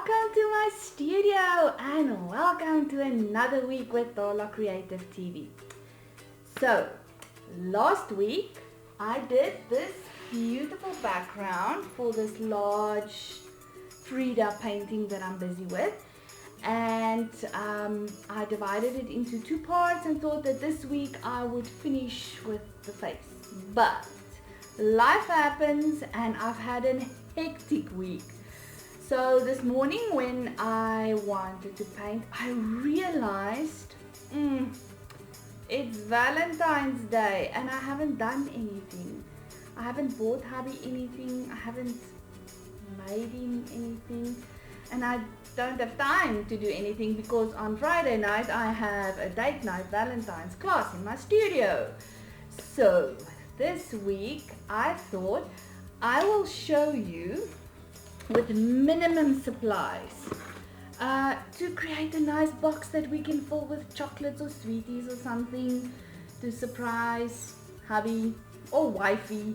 Welcome to my studio and welcome to another week with Dola Creative TV. So, last week I did this beautiful background for this large Frida painting that I'm busy with, and I divided it into two parts and thought that this week I would finish with the face. But life happens and I've had a hectic week. So this morning when I wanted to paint, I realized it's Valentine's Day and I haven't done anything. I haven't bought hubby anything, I haven't made him anything, and I don't have time to do anything because on Friday night I have a date night Valentine's class in my studio. So this week I thought I will show you with minimum supplies to create a nice box that we can fill with chocolates or sweeties or something to surprise hubby or wifey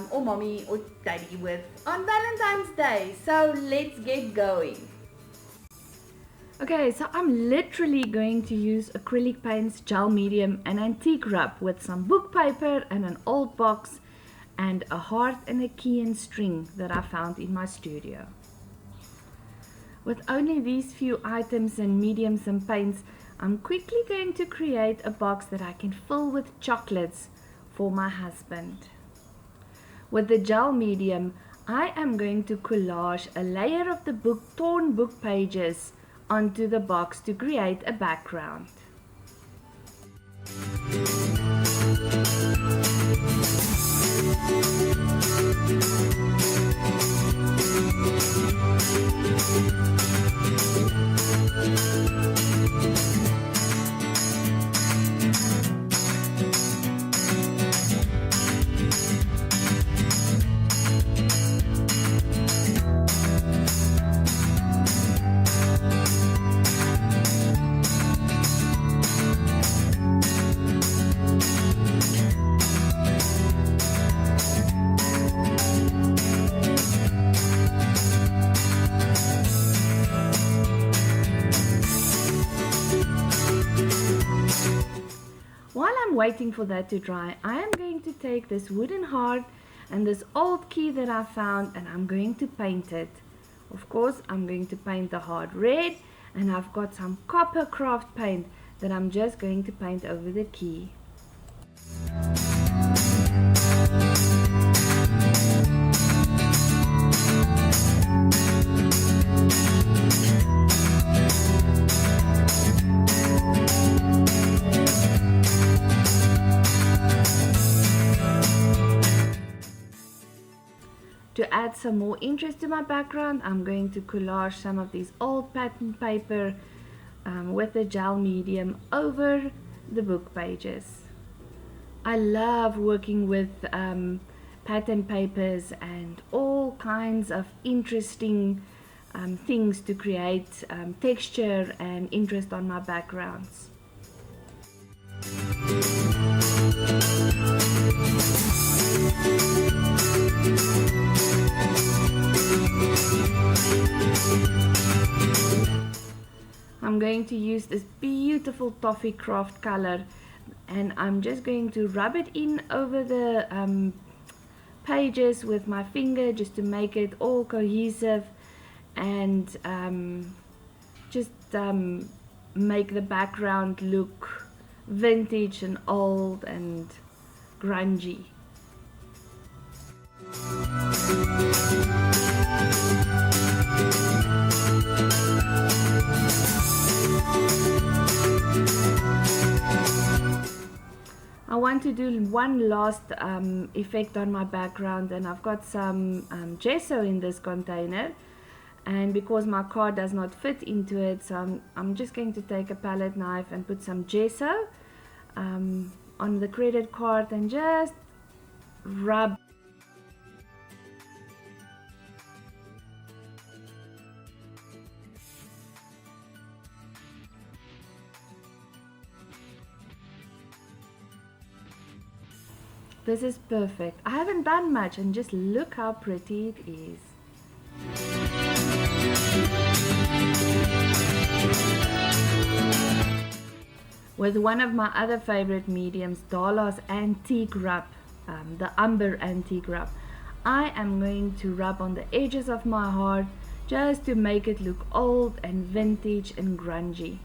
or mommy or daddy with on Valentine's Day. So let's get going. Okay, so I'm literally going to use acrylic paints, gel medium and antique rub with some book paper and an old box and a heart and a key and string that I found in my studio. With only these few items and mediums and paints, I'm quickly going to create a box that I can fill with chocolates for my husband. With the gel medium, I am going to collage a layer of the torn book pages onto the box to create a background. While I'm waiting for that to dry, I am going to take this wooden heart and this old key that I found and I'm going to paint it. Of course, I'm going to paint the heart red, and I've got some copper craft paint that I'm just going to paint over the key. To add some more interest to my background, I'm going to collage some of these old pattern paper with the gel medium over the book pages. I love working with pattern papers and all kinds of interesting things to create texture and interest on my backgrounds. I'm going to use this beautiful toffee craft color and I'm just going to rub it in over the pages with my finger just to make it all cohesive and just make the background look vintage and old and grungy. I want to do one last effect on my background, and I've got some gesso in this container, and because my card does not fit into it, so I'm just going to take a palette knife and put some gesso on the credit card and just rub. This is perfect. I haven't done much and just look how pretty it is. with one of my other favorite mediums, Dala's Antique Rub, the Umber Antique Rub. I am going to rub on the edges of my heart just to make it look old and vintage and grungy.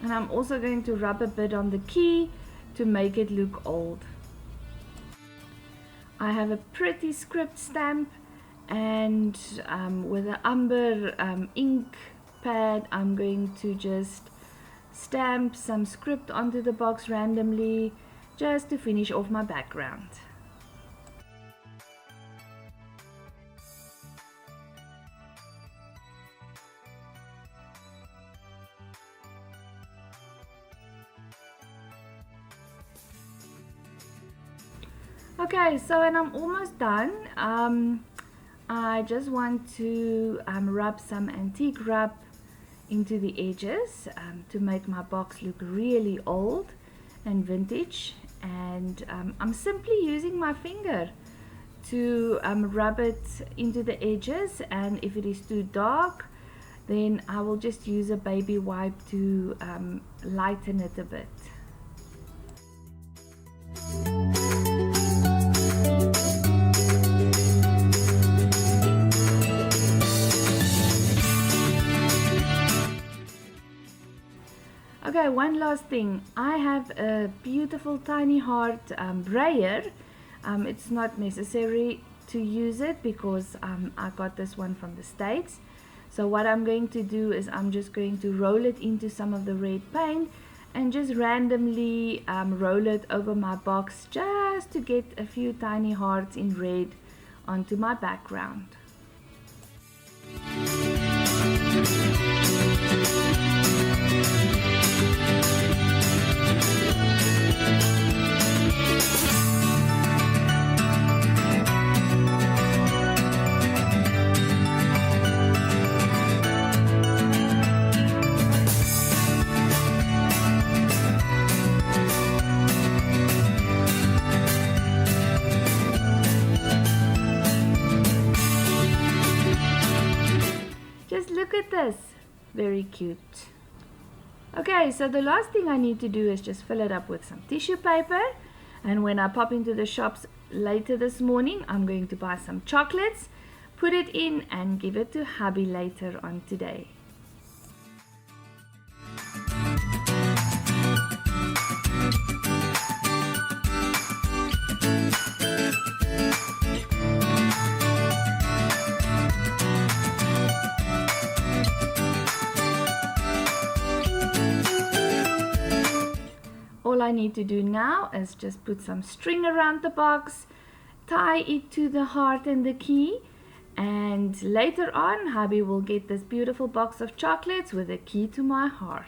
And I'm also going to rub a bit on the key to make it look old. I have a pretty script stamp, and with an umber ink pad I'm going to just stamp some script onto the box randomly just to finish off my background. Okay, so and I'm almost done. I just want to rub some antique rub into the edges to make my box look really old and vintage, and I'm simply using my finger to rub it into the edges, and if it is too dark then I will just use a baby wipe to lighten it a bit. Okay, one last thing. I have a beautiful tiny heart brayer. It's not necessary to use it because I got this one from the States. So what I'm going to do is I'm just going to roll it into some of the red paint and just randomly roll it over my box just to get a few tiny hearts in red onto my background. Just look at this, very cute. Okay, so the last thing I need to do is just fill it up with some tissue paper, and when I pop into the shops later this morning I'm going to buy some chocolates, put it in and give it to hubby later on today. All I need to do now is just put some string around the box, tie it to the heart and the key, and later on hubby will get this beautiful box of chocolates with a key to my heart.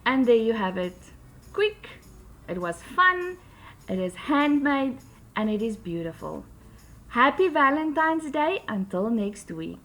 And there you have it. Quick, it was fun, it is handmade, and it is beautiful. Happy Valentine's Day until next week.